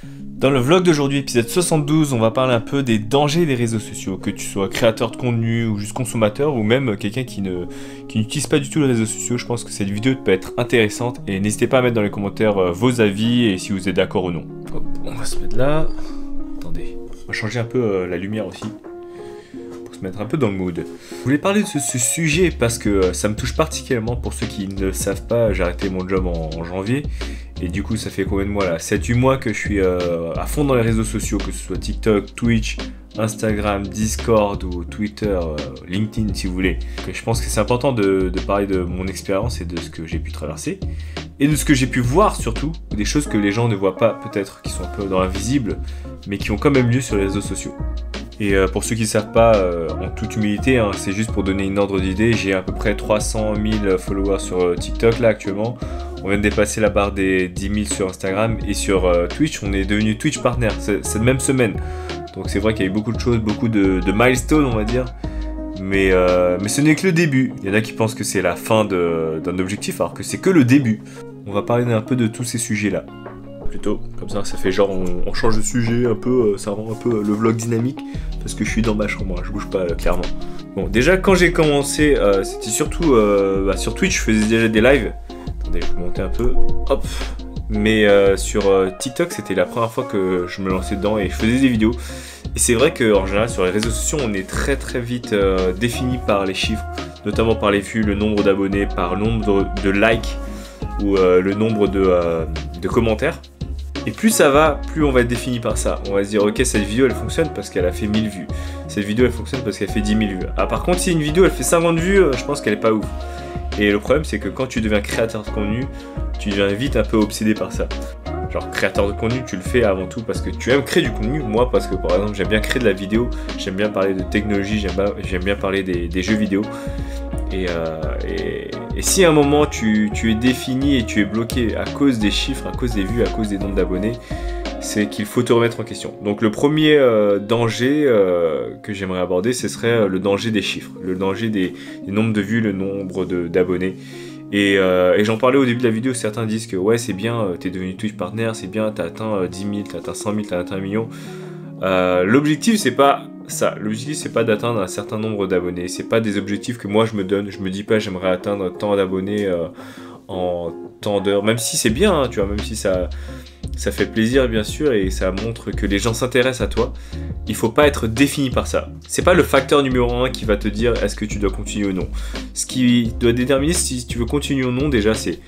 Dans le vlog d'aujourd'hui, épisode 72, on va parler un peu des dangers des réseaux sociaux, que tu sois créateur de contenu ou juste consommateur ou même quelqu'un qui n'utilise pas du tout les réseaux sociaux. Je pense que cette vidéo peut être intéressante et n'hésitez pas à mettre dans les commentaires vos avis et si vous êtes d'accord ou non. Hop, on va se mettre là. Attendez, on va changer un peu la lumière aussi pour se mettre un peu dans le mood. Je voulais parler de ce sujet parce que ça me touche particulièrement. Pour ceux qui ne le savent pas, j'ai arrêté mon job en janvier. Et du coup, ça fait combien de mois là? 7-8 mois que je suis à fond dans les réseaux sociaux, que ce soit TikTok, Twitch, Instagram, Discord ou Twitter, LinkedIn si vous voulez. Et je pense que c'est important de parler de mon expérience et de ce que j'ai pu traverser. Et de ce que j'ai pu voir surtout, des choses que les gens ne voient pas peut-être, qui sont un peu dans l'invisible, mais qui ont quand même lieu sur les réseaux sociaux. Et pour ceux qui ne savent pas, en toute humilité, hein, c'est juste pour donner une ordre d'idée, j'ai à peu près 300 000 followers sur TikTok là actuellement. On vient de dépasser la barre des 10 000 sur Instagram et sur Twitch, on est devenu Twitch partner cette même semaine. Donc c'est vrai qu'il y a eu beaucoup de choses, beaucoup de milestones on va dire. Mais ce n'est que le début. Il y en a qui pensent que c'est la fin d'un objectif alors que c'est que le début. On va parler un peu de tous ces sujets là. Plutôt, comme ça fait genre on change de sujet un peu, ça rend un peu le vlog dynamique. Parce que je suis dans ma chambre, hein, je bouge pas clairement. Bon déjà quand j'ai commencé, c'était surtout sur Twitch, je faisais déjà des lives. Attendez, je vais monter un peu. Hop. Mais sur TikTok, c'était la première fois que je me lançais dedans et je faisais des vidéos. Et c'est vrai qu'en général, sur les réseaux sociaux, on est très vite défini par les chiffres, notamment par les vues, le nombre d'abonnés, par le nombre de likes ou le nombre de commentaires. Et plus ça va, plus on va être défini par ça. On va se dire, ok, cette vidéo elle fonctionne parce qu'elle a fait 1000 vues. Cette vidéo elle fonctionne parce qu'elle fait 10 000 vues. Ah, par contre, si une vidéo elle fait 50 vues, je pense qu'elle est pas ouf. Et le problème, c'est que quand tu deviens créateur de contenu, tu deviens vite un peu obsédé par ça. Genre, créateur de contenu, tu le fais avant tout parce que tu aimes créer du contenu. Moi, parce que par exemple, j'aime bien créer de la vidéo, j'aime bien parler de technologie, j'aime bien parler des jeux vidéo. Et si à un moment tu es défini et tu es bloqué à cause des chiffres, à cause des vues, à cause des nombres d'abonnés, c'est qu'il faut te remettre en question. Donc le premier danger que j'aimerais aborder, ce serait le danger des chiffres, le danger des nombres de vues, le nombre d'abonnés. Et j'en parlais au début de la vidéo, certains disent que ouais c'est bien, t'es devenu Twitch partner, c'est bien, t'as atteint 10 000, t'as atteint 100 000, t'as atteint 1 million. L'objectif c'est pas ça, l'objectif c'est pas d'atteindre un certain nombre d'abonnés, c'est pas des objectifs que moi je me donne, je me dis pas j'aimerais atteindre tant d'abonnés en tant d'heures, même si c'est bien, hein, tu vois, même si ça fait plaisir bien sûr et ça montre que les gens s'intéressent à toi, il faut pas être défini par ça. C'est pas le facteur numéro 1 qui va te dire est-ce que tu dois continuer ou non. Ce qui doit déterminer si tu veux continuer ou non déjà c'est,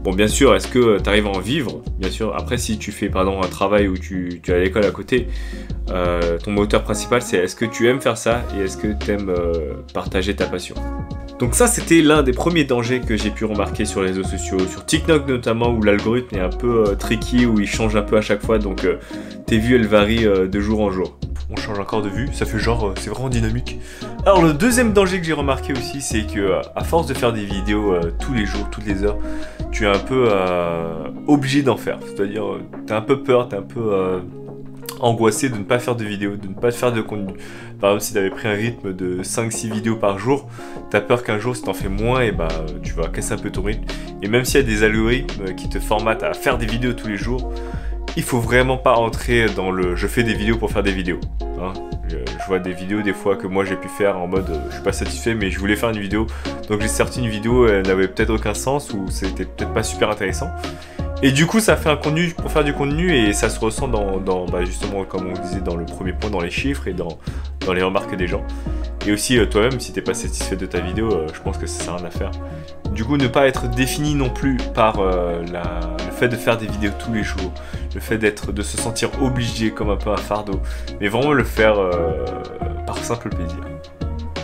bon bien sûr, est-ce que tu arrives à en vivre, bien sûr. Après si tu fais pardon un travail où tu es à l'école à côté, ton moteur principal c'est est-ce que tu aimes faire ça et est-ce que tu aimes partager ta passion. Donc ça c'était l'un des premiers dangers que j'ai pu remarquer sur les réseaux sociaux, sur TikTok notamment où l'algorithme est un peu tricky, où il change un peu à chaque fois, donc tes vues elles varient de jour en jour. On change encore de vue, ça fait genre, c'est vraiment dynamique. Alors le deuxième danger que j'ai remarqué aussi, c'est que à force de faire des vidéos tous les jours, toutes les heures, tu es un peu obligé d'en faire. C'est-à-dire, t'as un peu peur, t'es un peu angoissé de ne pas faire de vidéos, de ne pas faire de contenu. Par exemple, si tu avais pris un rythme de 5-6 vidéos par jour, t'as peur qu'un jour, si t'en fais moins, et tu vas casser un peu ton rythme. Et même s'il y a des algorithmes qui te formatent à faire des vidéos tous les jours, il faut vraiment pas entrer dans le « je fais des vidéos pour faire des vidéos ». Hein, je vois des vidéos des fois que moi j'ai pu faire en mode je suis pas satisfait mais je voulais faire une vidéo. Donc j'ai sorti une vidéo, elle n'avait peut-être aucun sens ou c'était peut-être pas super intéressant. Et du coup ça fait un contenu pour faire du contenu et ça se ressent dans justement comme on disait dans le premier point, dans les chiffres et dans les remarques des gens. Et aussi toi-même si t'es pas satisfait de ta vidéo, je pense que ça sert à rien à faire. Du coup ne pas être défini non plus par le fait de faire des vidéos tous les jours, le fait de se sentir obligé comme un peu un fardeau, mais vraiment le faire par simple plaisir.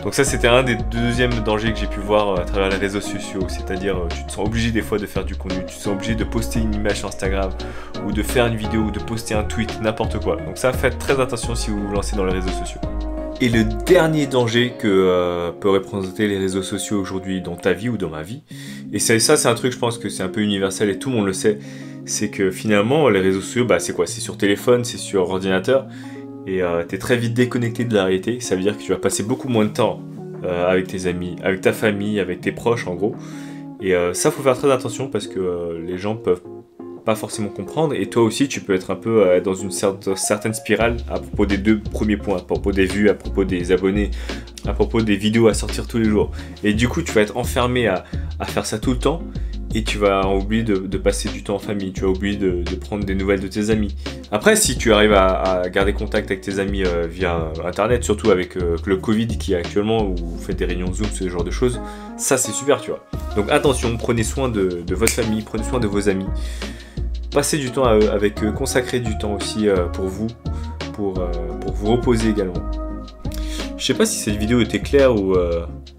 Donc ça c'était un des deuxièmes dangers que j'ai pu voir à travers les réseaux sociaux, c'est-à-dire tu te sens obligé des fois de faire du contenu, tu te sens obligé de poster une image sur Instagram ou de faire une vidéo ou de poster un tweet, n'importe quoi. Donc ça faites très attention si vous vous lancez dans les réseaux sociaux. Et le dernier danger que peut représenter les réseaux sociaux aujourd'hui dans ta vie ou dans ma vie, et ça c'est un truc je pense que c'est un peu universel et tout le monde le sait, c'est que finalement les réseaux sociaux c'est quoi? C'est sur téléphone, c'est sur ordinateur, et t'es très vite déconnecté de la réalité. Ça veut dire que tu vas passer beaucoup moins de temps avec tes amis, avec ta famille, avec tes proches en gros. Et ça faut faire très attention parce que les gens peuvent pas forcément comprendre, et toi aussi tu peux être un peu dans une certaine spirale à propos des 2 premiers points, à propos des vues, à propos des abonnés, à propos des vidéos à sortir tous les jours. Et du coup tu vas être enfermé à faire ça tout le temps, et tu vas oublier de passer du temps en famille, tu vas oublier de prendre des nouvelles de tes amis. Après, si tu arrives à garder contact avec tes amis via internet, surtout avec le Covid qui est actuellement, où vous faites des réunions Zoom, ce genre de choses, ça c'est super, tu vois. Donc attention, prenez soin de votre famille, prenez soin de vos amis. Passez du temps avec eux, consacrez du temps aussi pour vous, pour vous reposer également. Je sais pas si cette vidéo était claire ou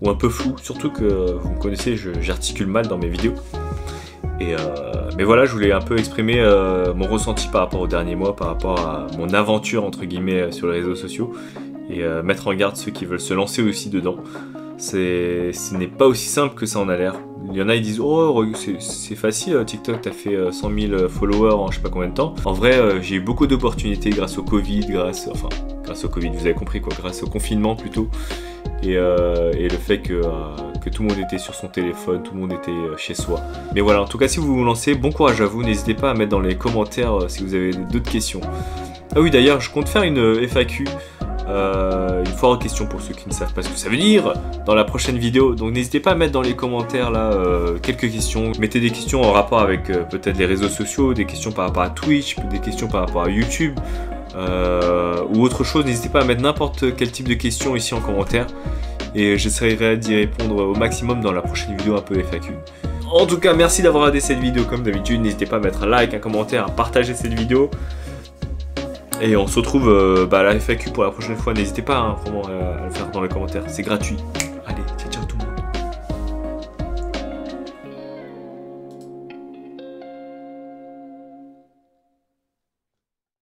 un peu floue, surtout que vous me connaissez, j'articule mal dans mes vidéos. Mais voilà, je voulais un peu exprimer mon ressenti par rapport au dernier mois, par rapport à mon aventure entre guillemets sur les réseaux sociaux, et mettre en garde ceux qui veulent se lancer aussi dedans. Ce n'est pas aussi simple que ça en a l'air. Il y en a qui disent oh c'est facile, TikTok t'as fait 100 000 followers en je sais pas combien de temps. En vrai j'ai eu beaucoup d'opportunités grâce au Covid, grâce au Covid, vous avez compris quoi, grâce au confinement plutôt. Et le fait que tout le monde était sur son téléphone, tout le monde était chez soi. Mais voilà, en tout cas si vous vous lancez, bon courage à vous, n'hésitez pas à mettre dans les commentaires si vous avez d'autres questions. Ah oui d'ailleurs je compte faire une FAQ. Une foire aux questions pour ceux qui ne savent pas ce que ça veut dire dans la prochaine vidéo, donc n'hésitez pas à mettre dans les commentaires là quelques questions, mettez des questions en rapport avec peut-être les réseaux sociaux, des questions par rapport à Twitch, des questions par rapport à YouTube ou autre chose, n'hésitez pas à mettre n'importe quel type de questions ici en commentaire et j'essaierai d'y répondre au maximum dans la prochaine vidéo un peu FAQ. En tout cas merci d'avoir regardé cette vidéo comme d'habitude, n'hésitez pas à mettre un like, un commentaire, à partager cette vidéo. Et on se retrouve à la FAQ pour la prochaine fois. N'hésitez pas vraiment à le faire dans les commentaires, c'est gratuit.